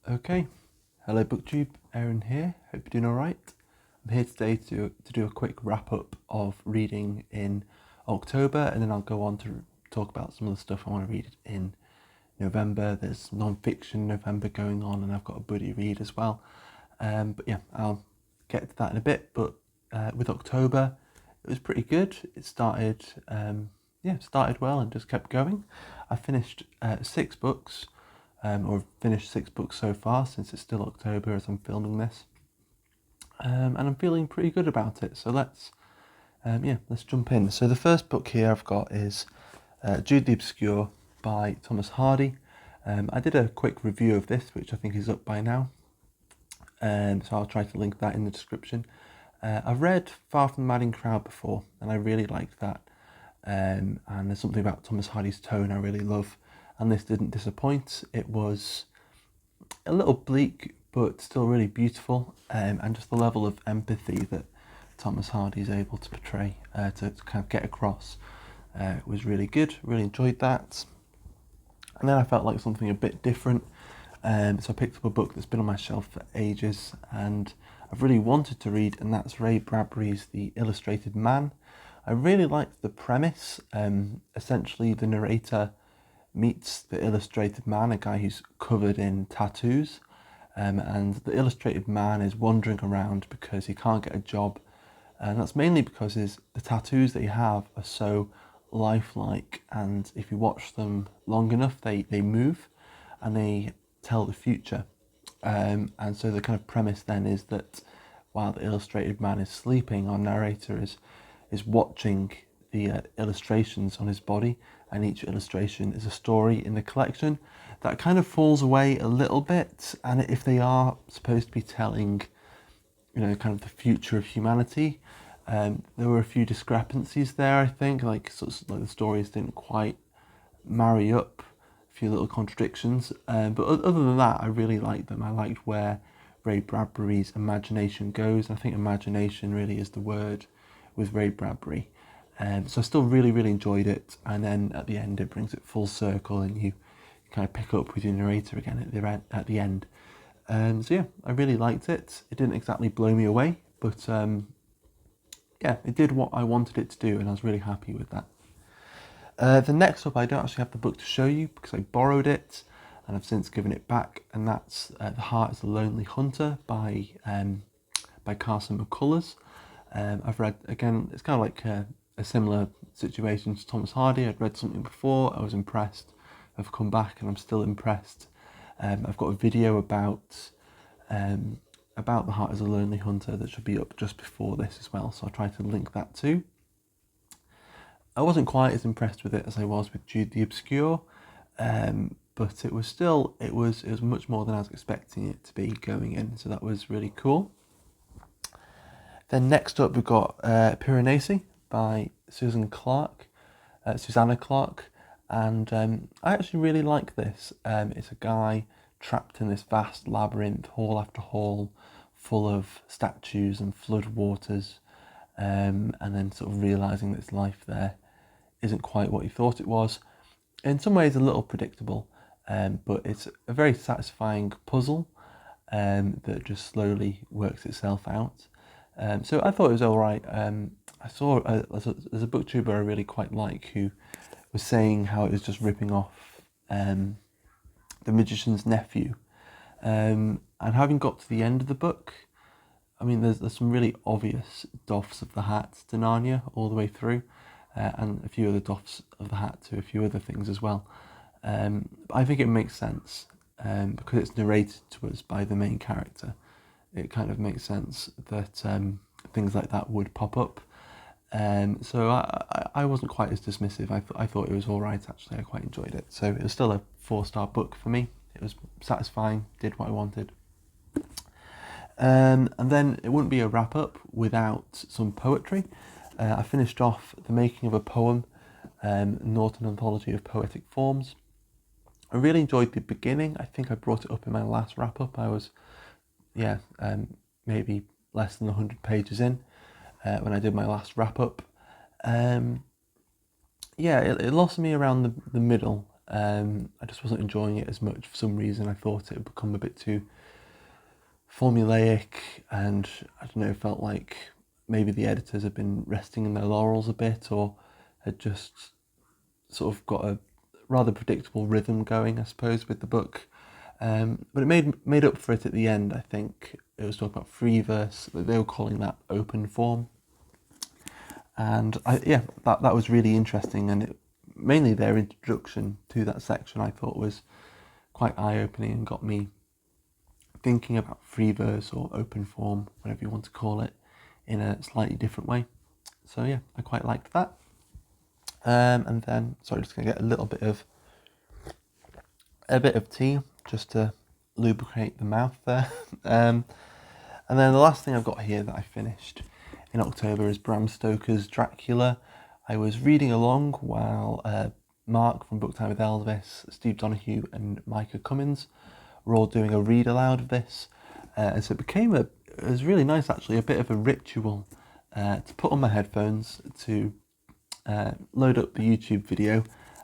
Okay, hello booktube, Aaron here, hope you're doing alright. I'm here today to do a quick wrap up of reading in October, and then I'll go on to talk about some of the stuff I want to read in November. There's non-fiction November going on, and I've got a buddy read as well. But yeah, I'll get to that in a bit. But with October, it was pretty good. It started well and just kept going. I finished 6 books. Or finished 6 books so far, since it's still October as I'm filming this, and I'm feeling pretty good about it. So let's jump in. So the first book here I've got is Jude the Obscure by Thomas Hardy. I did a quick review of this, which I think is up by now, so I'll try to link that in the description. I've read Far from the Madding Crowd before, and I really liked that, and there's something about Thomas Hardy's tone I really love. And this didn't disappoint. It was a little bleak, but still really beautiful, and just the level of empathy that Thomas Hardy is able to portray, to kind of get across, was really good. Really enjoyed that. And then I felt like something a bit different, so I picked up a book that's been on my shelf for ages, and I've really wanted to read, and that's Ray Bradbury's The Illustrated Man. I really liked the premise. Essentially, the narrator meets the illustrated man, a guy who's covered in tattoos, and the illustrated man is wandering around because he can't get a job, and that's mainly because the tattoos that he have are so lifelike, and if you watch them long enough they move and they tell the future, and so the kind of premise then is that while the illustrated man is sleeping, our narrator is watching the illustrations on his body, and each illustration is a story in the collection. That kind of falls away a little bit, and if they are supposed to be telling, kind of the future of humanity, there were a few discrepancies there, I think, like the stories didn't quite marry up, a few little contradictions, but other than that, I really liked them. I liked where Ray Bradbury's imagination goes, and I think imagination really is the word with Ray Bradbury. So I still really, really enjoyed it, and then at the end it brings it full circle, and you kind of pick up with your narrator again at the end. So yeah, I really liked it. It didn't exactly blow me away, but it did what I wanted it to do, and I was really happy with that. The next up, I don't actually have the book to show you because I borrowed it, and I've since given it back, and that's The Heart is a Lonely Hunter by Carson McCullers. I've read, again, it's kind of like a similar situation to Thomas Hardy. I'd read something before, I was impressed, I've come back and I'm still impressed. I've got a video about The Heart is a Lonely Hunter that should be up just before this as well, so I'll try to link that too. I wasn't quite as impressed with it as I was with Jude the Obscure, but it was much more than I was expecting it to be going in, so that was really cool. Then next up we've got Pyreneesi by Susanna Clarke, and I actually really like this. It's a guy trapped in this vast labyrinth, hall after hall, full of statues and flood waters, and then sort of realising that his life there isn't quite what he thought it was. In some ways a little predictable, but it's a very satisfying puzzle that just slowly works itself out. So I thought it was alright. I saw there's a booktuber I really quite like who was saying how it was just ripping off The Magician's Nephew, and having got to the end of the book, I mean there's some really obvious doffs of the hat to Narnia all the way through, and a few other doffs of the hat to a few other things as well. But I think it makes sense, because it's narrated to us by the main character. It kind of makes sense that things like that would pop up. So I wasn't quite as dismissive. I thought it was all right, actually. I quite enjoyed it. So it was still a 4-star book for me. It was satisfying, did what I wanted. And then it wouldn't be a wrap-up without some poetry. I finished off The Making of a Poem, Norton Anthology of Poetic Forms. I really enjoyed the beginning. I think I brought it up in my last wrap-up. I was maybe less than 100 pages in when I did my last wrap up. It lost me around the middle, I just wasn't enjoying it as much for some reason. I thought it would become a bit too formulaic, and I don't know, felt like maybe the editors had been resting in their laurels a bit, or had just sort of got a rather predictable rhythm going, I suppose, with the book. But it made up for it at the end. I think it was talking about free verse. They were calling that open form, and that was really interesting. And mainly their introduction to that section I thought was quite eye-opening and got me thinking about free verse or open form, whatever you want to call it, in a slightly different way. So yeah, I quite liked that. And then, sorry, just gonna get a bit of tea just to lubricate the mouth there. And then the last thing I've got here that I finished in October is Bram Stoker's Dracula. I was reading along while Mark from Book Time with Elvis, Steve Donahue and Micah Cummins were all doing a read aloud of this. And so it was really nice actually, a bit of a ritual to put on my headphones, to load up the YouTube video,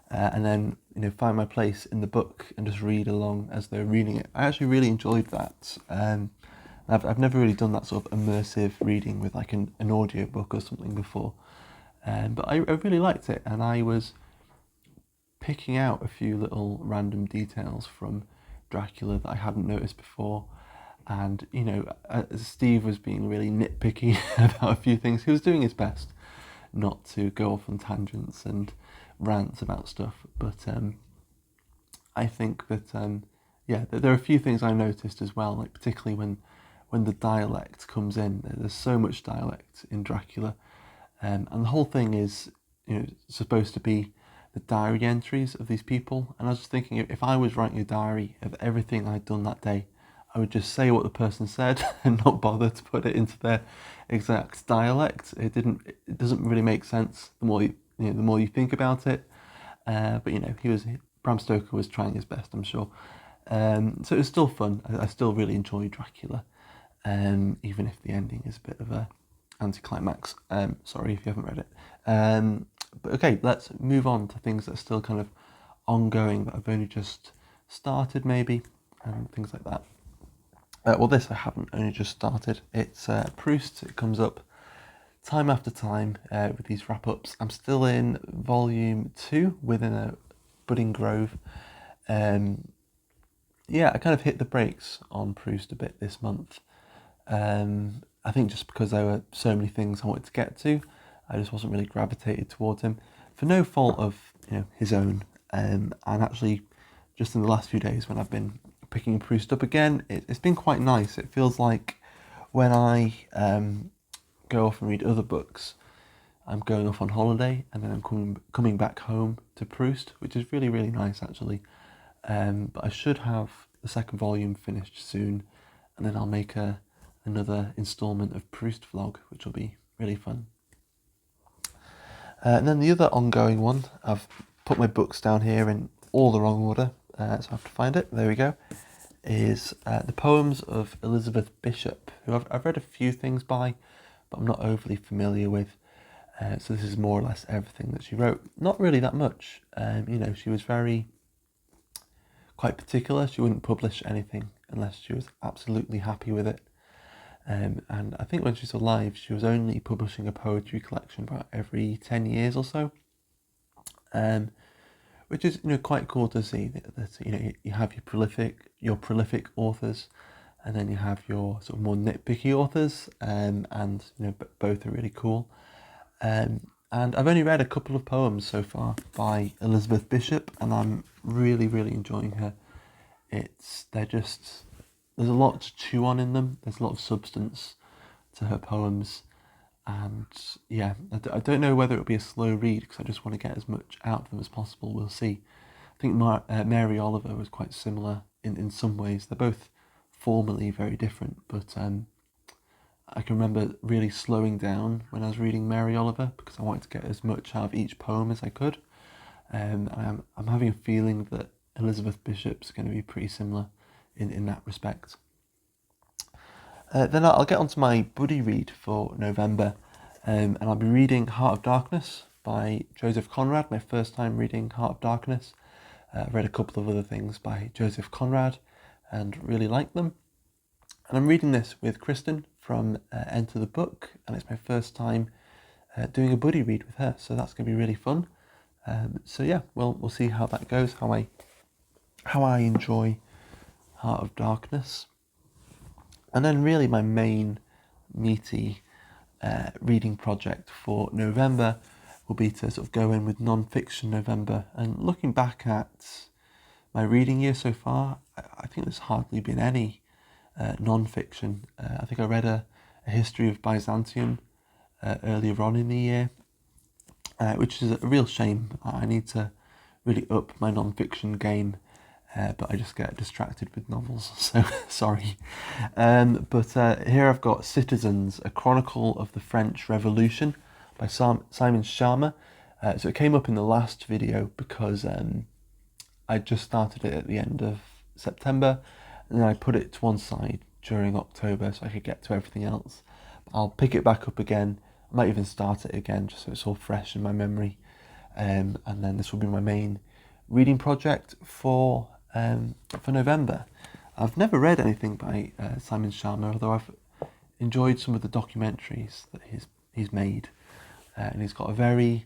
and then find my place in the book and just read along as they're reading it. I actually really enjoyed that. I've never really done that sort of immersive reading with like an audio book or something before, but I really liked it, and I was picking out a few little random details from Dracula that I hadn't noticed before. And Steve was being really nitpicky about a few things. He was doing his best not to go off on tangents and rants about stuff, but I think that there are a few things I noticed as well, like particularly when the dialect comes in. There's so much dialect in Dracula, and the whole thing is supposed to be the diary entries of these people. And I was just thinking, if I was writing a diary of everything I'd done that day, I would just say what the person said and not bother to put it into their exact dialect. It doesn't really make sense the more you think about it. But Bram Stoker was trying his best, I'm sure. So it was still fun. I still really enjoy Dracula, even if the ending is a bit of a anticlimax. Sorry if you haven't read it. But okay, let's move on to things that are still kind of ongoing, that I've only just started maybe, and things like that. Well, this I haven't only just started. It's Proust. It comes up time after time with these wrap-ups. I'm still in volume 2, Within a Budding Grove. I kind of hit the brakes on Proust a bit this month. I think just because there were so many things I wanted to get to, I just wasn't really gravitated towards him, for no fault of his own. And actually, just in the last few days when I've been picking Proust up again, it's been quite nice. It feels like when I go off and read other books, I'm going off on holiday and then I'm coming back home to Proust, which is really, really nice actually. But I should have the second volume finished soon, and then I'll make another instalment of Proust vlog, which will be really fun. And then the other ongoing one, I've put my books down here in all the wrong order, so I have to find it. There we go. Is the poems of Elizabeth Bishop, who I've read a few things by, but I'm not overly familiar with. So this is more or less everything that she wrote. Not really that much. She was quite particular. She wouldn't publish anything unless she was absolutely happy with it. And I think when she's alive, she was only publishing a poetry collection about every 10 years or so. Which is quite cool to see that you have your prolific authors, and then you have your sort of more nitpicky authors, and both are really cool. And I've only read a couple of poems so far by Elizabeth Bishop, and I'm really, really enjoying her. There's a lot to chew on in them. There's a lot of substance to her poems. And I don't know whether it'll be a slow read, because I just want to get as much out of them as possible. We'll see. I think Mary Oliver was quite similar in some ways. They're both formally very different, but I can remember really slowing down when I was reading Mary Oliver, because I wanted to get as much out of each poem as I could. I'm having a feeling that Elizabeth Bishop's going to be pretty similar in that respect. Then I'll get onto my buddy read for November, and I'll be reading Heart of Darkness by Joseph Conrad, my first time reading Heart of Darkness. I've read a couple of other things by Joseph Conrad and really like them. And I'm reading this with Kristen from Enter the Book, and it's my first time doing a buddy read with her, so that's going to be really fun. So yeah, we'll see how that goes, how I enjoy Heart of Darkness. And then really my main meaty reading project for November will be to sort of go in with non-fiction November. And looking back at my reading year so far, I think there's hardly been any non-fiction. I think I read a history of Byzantium earlier on in the year, which is a real shame. I need to really up my non-fiction game, but I just get distracted with novels, so sorry. But here I've got Citizens, a Chronicle of the French Revolution by Simon Schama. So it came up in the last video because I just started it at the end of September, and then I put it to one side during October so I could get to everything else. I'll pick it back up again. I might even start it again just so it's all fresh in my memory. And then this will be my main reading project for November. I've never read anything by Simon Schama, although I've enjoyed some of the documentaries that he's made, and he's got a very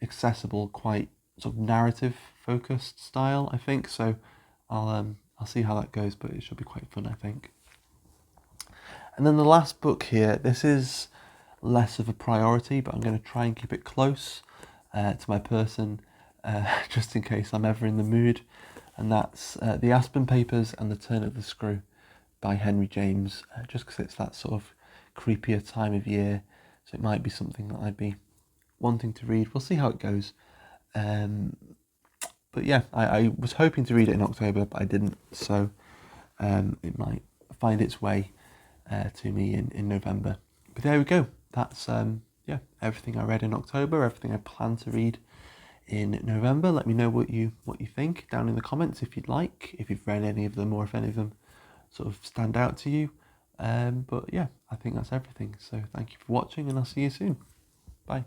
accessible, quite sort of narrative focused style, I think. So I'll see how that goes, but it should be quite fun, I think. And then the last book here, this is less of a priority, but I'm going to try and keep it close to my person, just in case I'm ever in the mood. And that's The Aspen Papers and The Turn of the Screw by Henry James, just because it's that sort of creepier time of year, so it might be something that I'd be wanting to read. We'll see how it goes. But yeah, I was hoping to read it in October, but I didn't, so it might find its way to me in November. But there we go. That's everything I read in October, everything I plan to read in November. Let me know what you think down in the comments if you'd like, if you've read any of them or if any of them sort of stand out to you. But yeah, I think that's everything. So thank you for watching, and I'll see you soon. Bye.